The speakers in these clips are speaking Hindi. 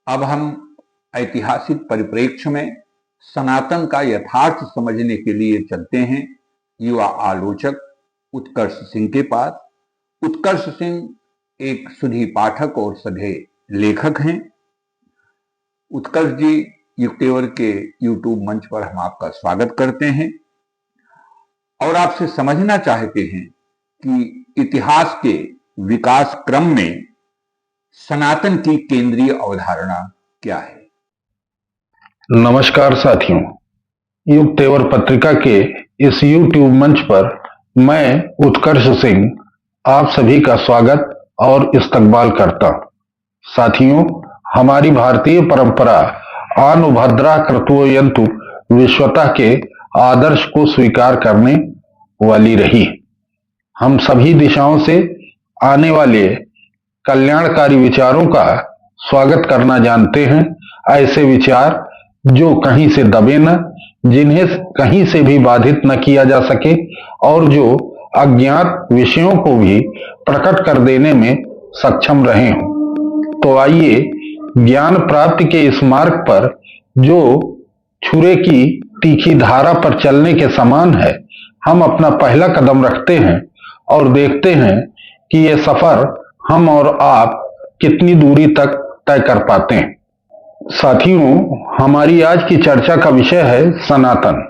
अब हम ऐतिहासिक परिप्रेक्ष्य में सनातन का यथार्थ समझने के लिए चलते हैं युवा आलोचक उत्कर्ष सिंह के पास। उत्कर्ष सिंह एक सुधी पाठक और सधे लेखक हैं। उत्कर्ष जी, युक्तिवर के यूट्यूब मंच पर हम आपका स्वागत करते हैं और आपसे समझना चाहते हैं कि इतिहास के विकास क्रम में सनातन की केंद्रीय अवधारणा क्या है। नमस्कार साथियों, युक्तेवर पत्रिका के इस यूट्यूब मंच पर मैं उत्कर्ष सिंह आप सभी का स्वागत और इस्तकबाल करता हूं। साथियों, हमारी भारतीय परंपरा आनुभद्रा कर्तव्यंतु विश्वतः के आदर्श को स्वीकार करने वाली रही है। हम सभी दिशाओं से आने वाले कल्याणकारी विचारों का स्वागत करना जानते हैं। ऐसे विचार जो कहीं से दबे न, जिन्हें कहीं से भी बाधित न किया जा सके और जो अज्ञात विषयों को भी प्रकट कर देने में सक्षम रहे हों। तो आइए ज्ञान प्राप्ति के इस मार्ग पर जो छुरे की तीखी धारा पर चलने के समान है, हम अपना पहला कदम रखते हैं और देखते हैं कि ये सफर हम और आप कितनी दूरी तक तय कर पाते हैं। साथियों, हमारी आज की चर्चा का विषय है सनातन।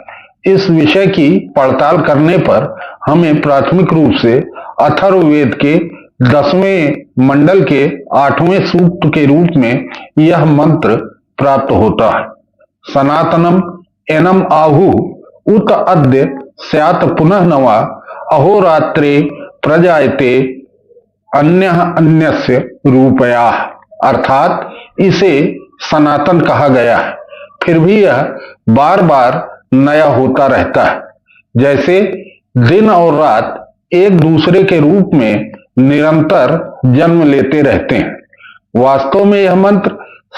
इस विषय की पड़ताल करने पर हमें प्राथमिक रूप से अथर्ववेद के 10वें मंडल के 8वें सूक्त के रूप में यह मंत्र प्राप्त होता है। सनातनम एनम आहु उत अद्य स्यात् पुनः नवा अहोरात्रे प्रजायते अन्य अन्यस्य रूपया। अर्थात इसे सनातन कहा गया है, फिर भी यह बार बार नया होता रहता है। जैसे दिन और रात एक दूसरे के रूप में निरंतर जन्म लेते रहते हैं। वास्तव में यह मंत्र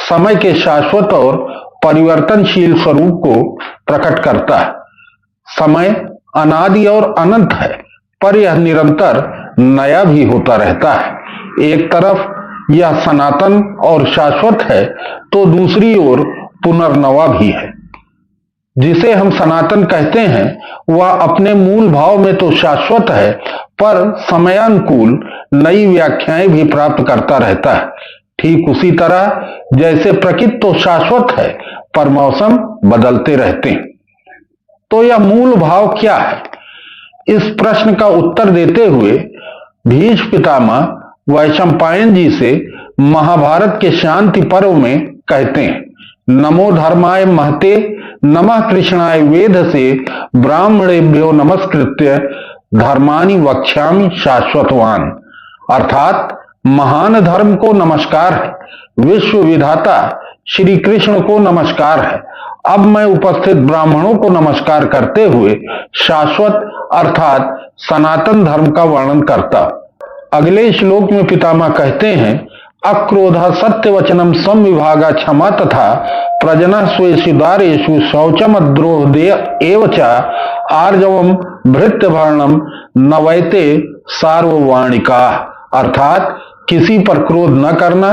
समय के शाश्वत और परिवर्तनशील स्वरूप को प्रकट करता है। समय अनादि और अनंत है, पर यह निरंतर नया भी होता रहता है। एक तरफ यह सनातन और शाश्वत है तो दूसरी ओर पुनर्नवा भी है। जिसे हम सनातन कहते हैं वह अपने मूल भाव में तो शाश्वत है, पर समयानुकूल नई व्याख्याएं भी प्राप्त करता रहता है। ठीक उसी तरह जैसे प्रकृति तो शाश्वत है, पर मौसम बदलते रहते हैं। तो यह मूल भाव क्या है? इस प्रश्न का उत्तर देते हुए भीष्म पितामह वैशंपायन जी से महाभारत के शांति पर्व में कहते हैं, नमो धर्माय महते नमः कृष्णाय वेद से ब्राह्मणेभ्यो नमस्कृत्य धर्मानि वक्ष्यामि शाश्वतवान। अर्थात महान धर्म को नमस्कार है, विश्व विधाता श्री कृष्ण को नमस्कार है। अब मैं उपस्थित ब्राह्मणों को नमस्कार करते हुए शाश्वत अर्थात सनातन धर्म का वर्णन करता। अगले श्लोक में पितामह कहते हैं, अक्रोध सत्य वचनम संविभागा क्षमा तथा प्रजना स्वेषु दारेषु शौचमद्रोह देय एवच आर्जवम भृत्यभरणम नवैते सार्ववाणिका। अर्थात किसी पर क्रोध न करना,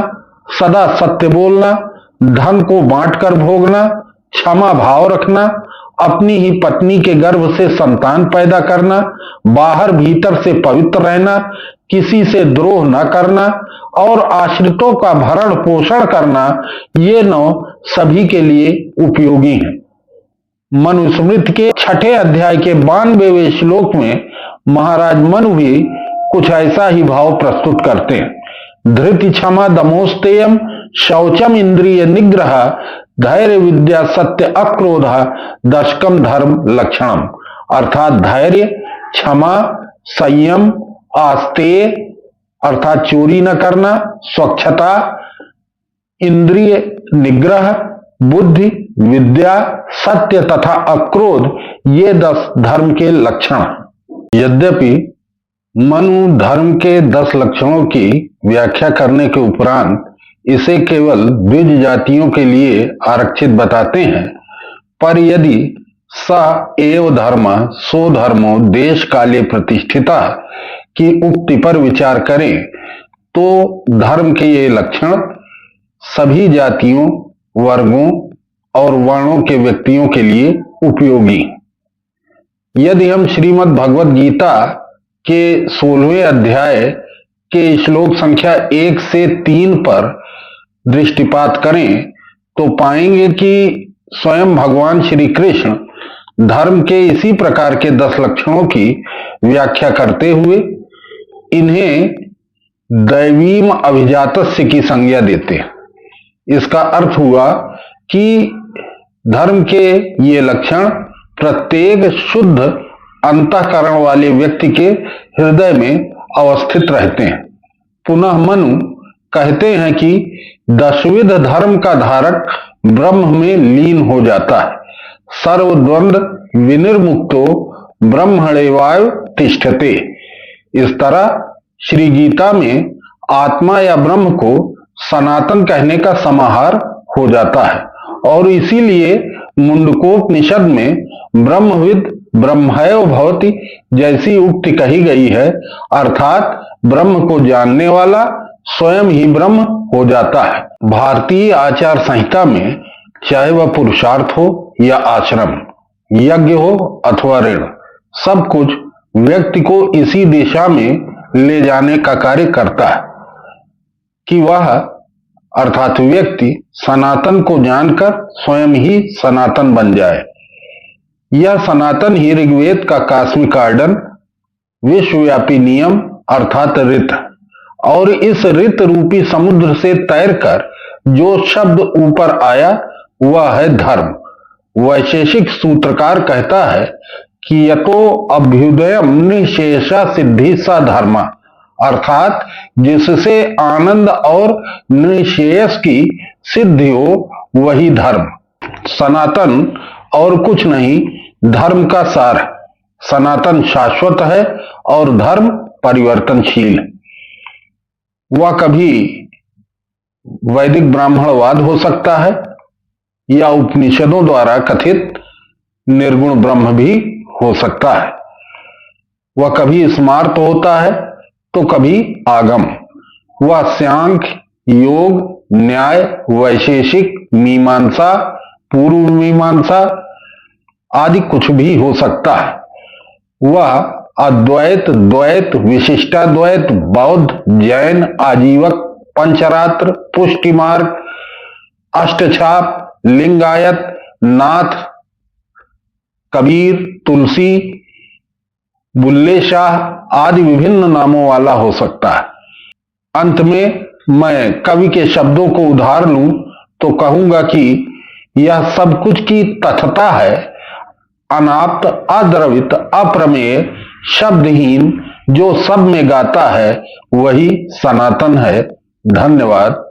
सदा सत्य बोलना, धन को बांटकर भोगना, क्षमा भाव रखना, अपनी ही पत्नी के गर्भ से संतान पैदा करना, बाहर भीतर से पवित्र रहना, किसी से द्रोह न करना और आश्रितों का भरण पोषण करना, ये 9 सभी के लिए उपयोगी हैं। मनुस्मृति के 6ठे अध्याय के 92वें श्लोक में महाराज मनु भी कुछ ऐसा ही भाव प्रस्तुत करते हैं। धृति क्षमा दमोस्तेयम शौचम इंद्रिय निग्रह धैर्य विद्या सत्य अक्रोध दशकम धर्म लक्षणम। अर्थात धैर्य, क्षमा, संयम, आस्तेय अर्थात चोरी न करना, स्वच्छता, इंद्रिय निग्रह, बुद्धि, विद्या, सत्य तथा अक्रोध, ये 10 धर्म के लक्षण। यद्यपि मनु धर्म के 10 लक्षणों की व्याख्या करने के उपरांत इसे केवल द्विज जातियों के लिए आरक्षित बताते हैं, पर यदि स एव धर्म सो धर्मो देश काले प्रतिष्ठिता की उक्ति पर विचार करें तो धर्म के ये लक्षण सभी जातियों, वर्गों और वर्णों के व्यक्तियों के लिए उपयोगी। यदि हम श्रीमद् भगवद गीता के 16वें अध्याय के श्लोक संख्या 1 से 3 पर दृष्टिपात करें तो पाएंगे कि स्वयं भगवान श्री कृष्ण धर्म के इसी प्रकार के 10 लक्षणों की व्याख्या करते हुए इन्हें दैवीम अभिजातस्य की संज्ञा देते हैं। इसका अर्थ हुआ कि धर्म के ये लक्षण प्रत्येक शुद्ध अंतःकरण वाले व्यक्ति के हृदय में अवस्थित रहते हैं। पुनः मनु कहते हैं कि 10विध धर्म का धारक ब्रह्म में लीन हो जाता है। सर्वद्वंद्व विनिर्मुक्तो ब्रह्मणेवाय तिष्ठते। इस तरह श्री गीता में आत्मा या ब्रह्म को सनातन कहने का समाहार हो जाता है और इसीलिए मुंडकोपनिषद में ब्रह्मविद ब्रह्मैव भवति जैसी उक्ति कही गई है, अर्थात ब्रह्म को जानने वाला स्वयं ही ब्रह्म हो जाता है। भारतीय आचार संहिता में चाहे वह पुरुषार्थ हो या आश्रम, यज्ञ हो अथवा ऋण, सब कुछ व्यक्ति को इसी दिशा में ले जाने का कार्य करता है कि वह अर्थात व्यक्ति सनातन को जानकर स्वयं ही सनातन बन जाए। यह सनातन ही ऋग्वेद का कॉस्मिक ऑर्डर, विश्वव्यापी नियम अर्थात ऋत, और इस ऋत रूपी समुद्र से तैरकर जो शब्द ऊपर आया वह है धर्म। वैशेषिक सूत्रकार कहता है कि यतो अभ्युदयम निशेषा सिद्धि सा धर्म, अर्थात जिससे आनंद और निशेष की सिद्धि हो वही धर्म। सनातन और कुछ नहीं, धर्म का सार। सनातन शाश्वत है और धर्म परिवर्तनशील। वह कभी वैदिक ब्राह्मणवाद हो सकता है या उपनिषदों द्वारा कथित निर्गुण ब्रह्म भी हो सकता है। वह कभी स्मार्त होता है तो कभी आगम। वह सांख्य, योग, न्याय, वैशेषिक, मीमांसा, पूर्व मीमांसा आदि कुछ भी हो सकता है। वह अद्वैत, द्वैत, विशिष्टाद्वैत, बौद्ध, जैन, आजीवक, पंचरात्र, पुष्टि मार्ग, अष्टछाप, लिंगायत, नाथ, कबीर, तुलसी, बुल्ले शाह आदि विभिन्न नामों वाला हो सकता है। अंत में मैं कवि के शब्दों को उधार लूं तो कहूंगा कि यह सब कुछ की तथता है, अनाप्त, अद्रवित, अप्रमेय, शब्दहीन, जो सब में गाता है वही सनातन है। धन्यवाद।